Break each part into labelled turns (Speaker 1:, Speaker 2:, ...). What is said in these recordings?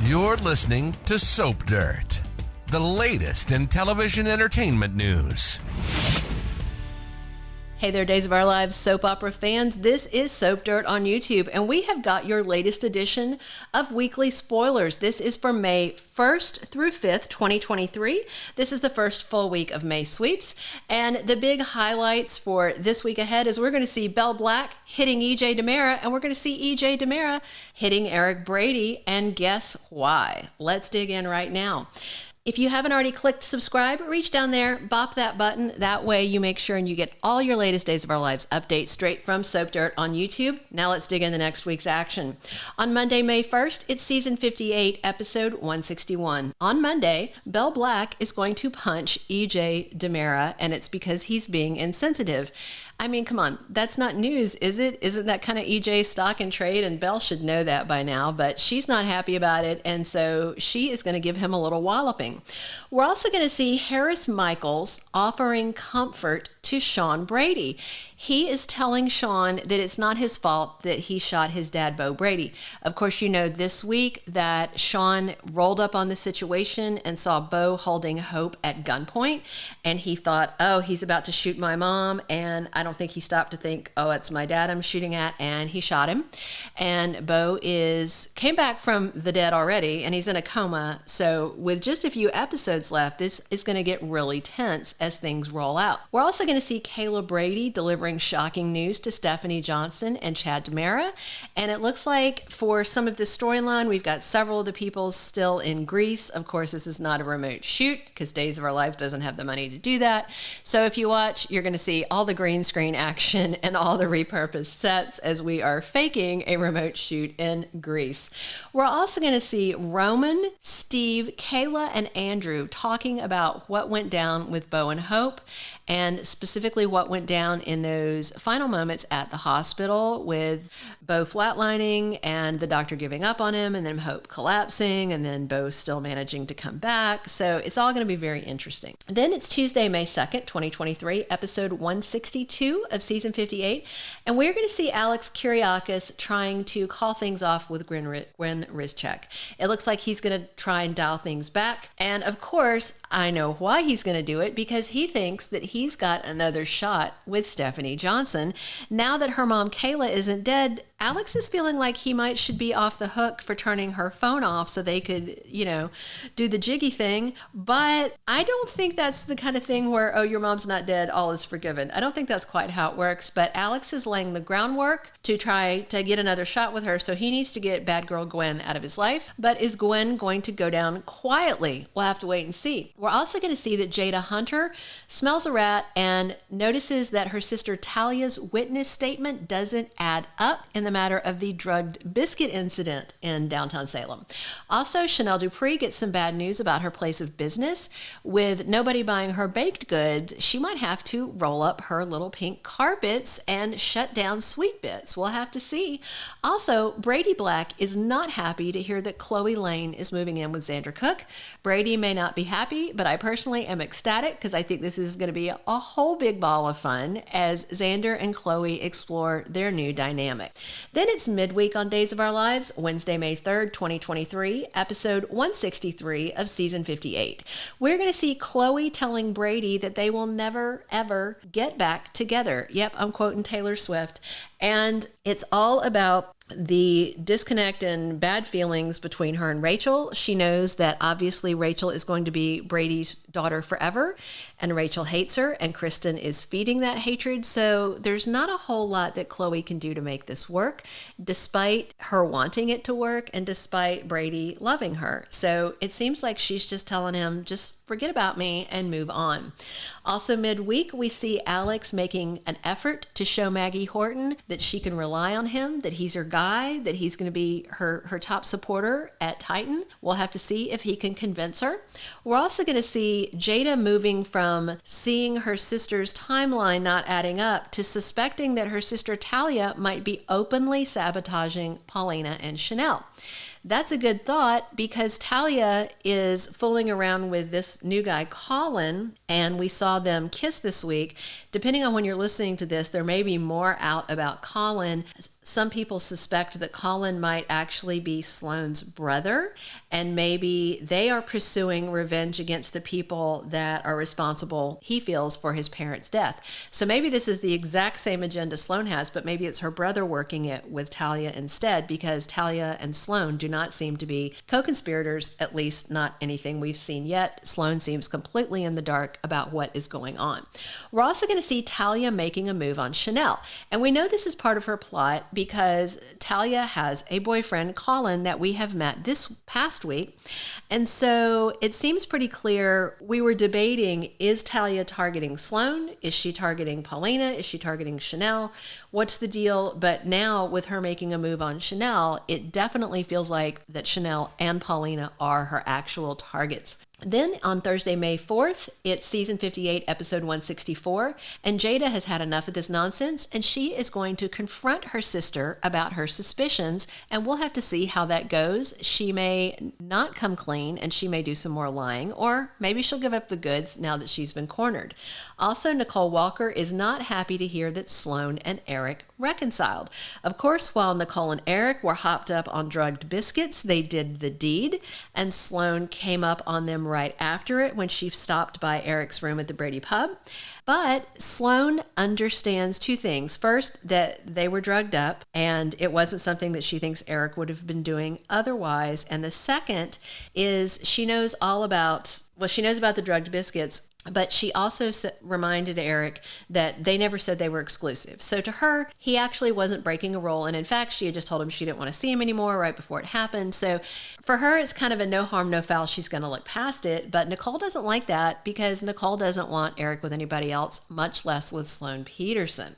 Speaker 1: You're listening to Soap Dirt, the latest in television entertainment news.
Speaker 2: Hey there, Days of Our Lives soap opera fans. This is Soap Dirt on YouTube, and we have got your latest edition of weekly spoilers. This is for May 1st through 5th, 2023. This is the first full week of May sweeps, and the big highlights for this week ahead is we're going to see Belle Black hitting EJ DiMera, and we're going to see EJ DiMera hitting Eric Brady, and guess why? Let's dig in right now. If you haven't already clicked subscribe, reach down there, bop that button. That way you make sure and you get all your latest Days of Our Lives updates straight from Soap Dirt on YouTube. Now let's dig into next week's action. On Monday, May 1st, it's season 58, episode 161. On Monday, Belle Black is going to punch EJ DiMera, and it's because he's being insensitive. I mean, come on, that's not news, is it? Isn't that kind of EJ's stock and trade? And Belle should know that by now, but she's not happy about it, and so she is going to give him a little walloping. We're also going to see Harris Michaels offering comfort to Shawn Brady. He is telling Shawn that it's not his fault that he shot his dad, Beau Brady. Of course, you know this week that Shawn rolled up on the situation and saw Beau holding Hope at gunpoint, and he thought, oh, he's about to shoot my mom, and I don't think he stopped to think, oh, it's my dad I'm shooting at, and he shot him. And Beau came back from the dead already, and he's in a coma, so with just a few episodes left, this is going to get really tense as things roll out. We're also going to see Kayla Brady delivering shocking news to Stephanie Johnson and Chad DiMera, and it looks like for some of this storyline, we've got several of the people still in Greece. Of course, this is not a remote shoot because Days of Our Lives doesn't have the money to do that. So if you watch, you're going to see all the green screen action and all the repurposed sets as we are faking a remote shoot in Greece. We're also going to see Roman, Steve, Kayla, and Andrew talking about what went down with Beau and Hope, and specifically what went down in those final moments at the hospital with Beau flatlining and the doctor giving up on him, and then Hope collapsing, and then Beau still managing to come back. So it's all going to be very interesting. Then it's Tuesday, May 2nd, 2023, episode 162 of season 58, and we're going to see Alex Kiriakis trying to call things off with Gwen Rizczech. It looks like he's going to try and dial things back, and of course, I know why he's going to do it, because he thinks that he's got another shot with Stephanie Johnson. Now that her mom Kayla isn't dead, Alex is feeling like he should be off the hook for turning her phone off so they could, do the jiggy thing. But I don't think that's the kind of thing where, oh, your mom's not dead, all is forgiven. I don't think that's quite how it works. But Alex is laying the groundwork to try to get another shot with her, so he needs to get bad girl Gwen out of his life. But is Gwen going to go down quietly? We'll have to wait and see. We're also going to see that Jada Hunter smells a rat and notices that her sister Talia's witness statement doesn't add up in the matter of the drugged biscuit incident in downtown Salem. Also, Chanel Dupree gets some bad news about her place of business. With nobody buying her baked goods, she might have to roll up her little pink carpets and shut down Sweet Bits. We'll have to see. Also, Brady Black is not happy to hear that Chloe Lane is moving in with Xander Cook. Brady may not be happy, but I personally am ecstatic because I think this is going to be a whole big ball of fun as Xander and Chloe explore their new dynamic. Then it's midweek on Days of Our Lives, Wednesday, May 3rd, 2023, episode 163 of season 58. We're going to see Chloe telling Brady that they will never, ever get back together. Yep, I'm quoting Taylor Swift. And it's all about the disconnect and bad feelings between her and Rachel. She knows that obviously Rachel is going to be Brady's daughter forever, and Rachel hates her, and Kristen is feeding that hatred. So there's not a whole lot that Chloe can do to make this work, despite her wanting it to work and despite Brady loving her. So it seems like she's just telling him, just forget about me and move on. Also midweek, we see Alex making an effort to show Maggie Horton that she can rely on him, that he's her guy, that he's going to be her top supporter at Titan. We'll have to see if he can convince her. We're also going to see Jada moving from seeing her sister's timeline not adding up to suspecting that her sister Talia might be openly sabotaging Paulina and Chanel. That's a good thought because Talia is fooling around with this new guy, Colin, and we saw them kiss this week. Depending on when you're listening to this, there may be more out about Colin some people suspect that Colin might actually be Sloane's brother, and maybe they are pursuing revenge against the people that are responsible, he feels, for his parents' death. So maybe this is the exact same agenda Sloane has, but maybe it's her brother working it with Talia instead, because Talia and Sloane do not seem to be co-conspirators, at least not anything we've seen yet. Sloane seems completely in the dark about what is going on. We're also going to see Talia making a move on Chanel, and we know this is part of her plot because Talia has a boyfriend, Colin, that we have met this past week. And so it seems pretty clear. We were debating, is Talia targeting Sloane? Is she targeting Paulina? Is she targeting Chanel? What's the deal? But now with her making a move on Chanel, it definitely feels like that Chanel and Paulina are her actual targets. Then on Thursday, May 4th, it's season 58, episode 164, and Jada has had enough of this nonsense, and she is going to confront her sister about her suspicions, and we'll have to see how that goes. She may not come clean, and she may do some more lying, or maybe she'll give up the goods now that she's been cornered. Also, Nicole Walker is not happy to hear that Sloane and Eric reconciled. Of course, while Nicole and Eric were hopped up on drugged biscuits, they did the deed, and Sloane came up on them right after it when she stopped by Eric's room at the Brady pub. But Sloane understands two things. First, that they were drugged up and it wasn't something that she thinks Eric would have been doing otherwise. And the second is she knows about the drugged biscuits, but she also reminded Eric that they never said they were exclusive. So to her, he actually wasn't breaking a rule. And in fact, she had just told him she didn't want to see him anymore right before it happened. So for her, it's kind of a no harm, no foul. She's going to look past it. But Nicole doesn't like that because Nicole doesn't want Eric with anybody else, much less with Sloane Peterson.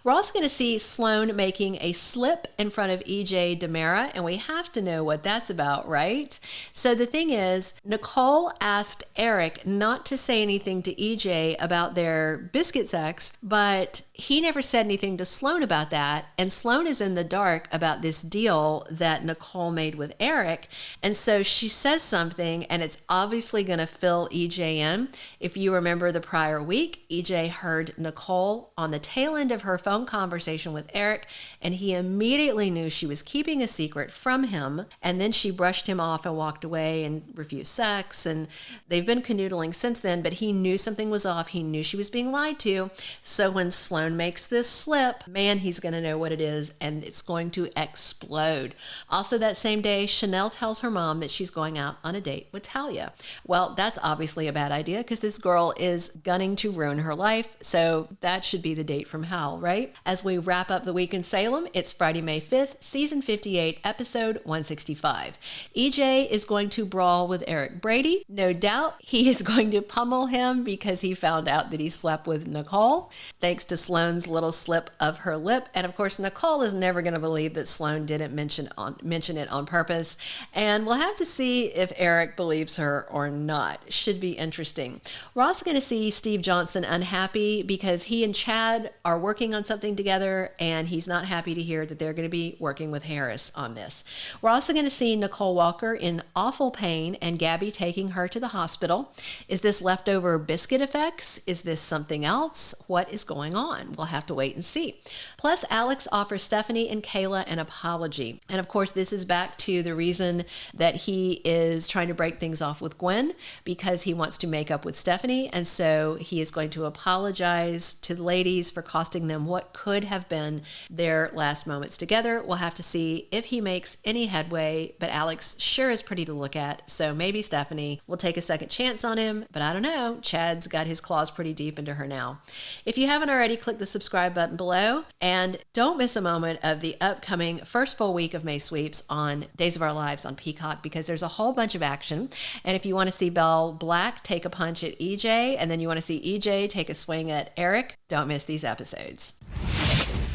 Speaker 2: We're also going to see Sloane making a slip in front of EJ DiMera, and we have to know what that's about, right? So the thing is, Nicole asked Eric not to say anything to EJ about their biscuit sex, but he never said anything to Sloane about that, and Sloane is in the dark about this deal that Nicole made with Eric, and so she says something, and it's obviously going to fill EJ in. If you remember the prior week, EJ heard Nicole on the tail end of her phone conversation with Eric, and he immediately knew she was keeping a secret from him, and then she brushed him off and walked away and refused sex, and they've been canoodling since then, but he knew something was off. He knew she was being lied to. So when Sloane makes this slip, man, he's going to know what it is, and it's going to explode. Also that same day, Chanel tells her mom that she's going out on a date with Talia. Well, that's obviously a bad idea because this girl is gunning to ruin her life, so that should be the date from hell, right? As we wrap up the week in Salem, it's Friday, May 5th, season 58, episode 165. EJ is going to brawl with Eric Brady. No doubt he is going to pummel him because he found out that he slept with Nicole, thanks to Sloane's little slip of her lip. And of course, Nicole is never going to believe that Sloane didn't mention it on purpose. And we'll have to see if Eric believes her or not. Should be interesting. We're also going to see Steve Johnson unhappy because he and Chad are working on something together, and he's not happy to hear that they're going to be working with Harris on this. We're also going to see Nicole Walker in awful pain and Gabby taking her to the hospital. Is this leftover biscuit effects? Is this something else? What is going on? We'll have to wait and see. Plus, Alex offers Stephanie and Kayla an apology. And of course, this is back to the reason that he is trying to break things off with Gwen, because he wants to make up with Stephanie. And so he is going to apologize to the ladies for costing them what could have been their last moments together. We'll have to see if he makes any headway, but Alex sure is pretty to look at. So maybe Stephanie will take a second chance on him, but I don't know. Chad's got his claws pretty deep into her now. If you haven't already, click the subscribe button below, and don't miss a moment of the upcoming first full week of May Sweeps on Days of Our Lives on Peacock, because there's a whole bunch of action. And if you want to see Belle Black take a punch at EJ, and then you want to see EJ take a swing at Eric, don't miss these episodes.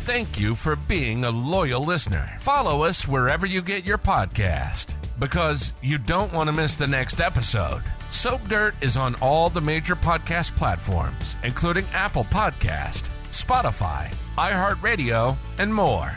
Speaker 1: Thank you for being a loyal listener. Follow us wherever you get your podcast, because you don't want to miss the next episode. Soap Dirt is on all the major podcast platforms, including Apple Podcast, Spotify, iHeartRadio, and more.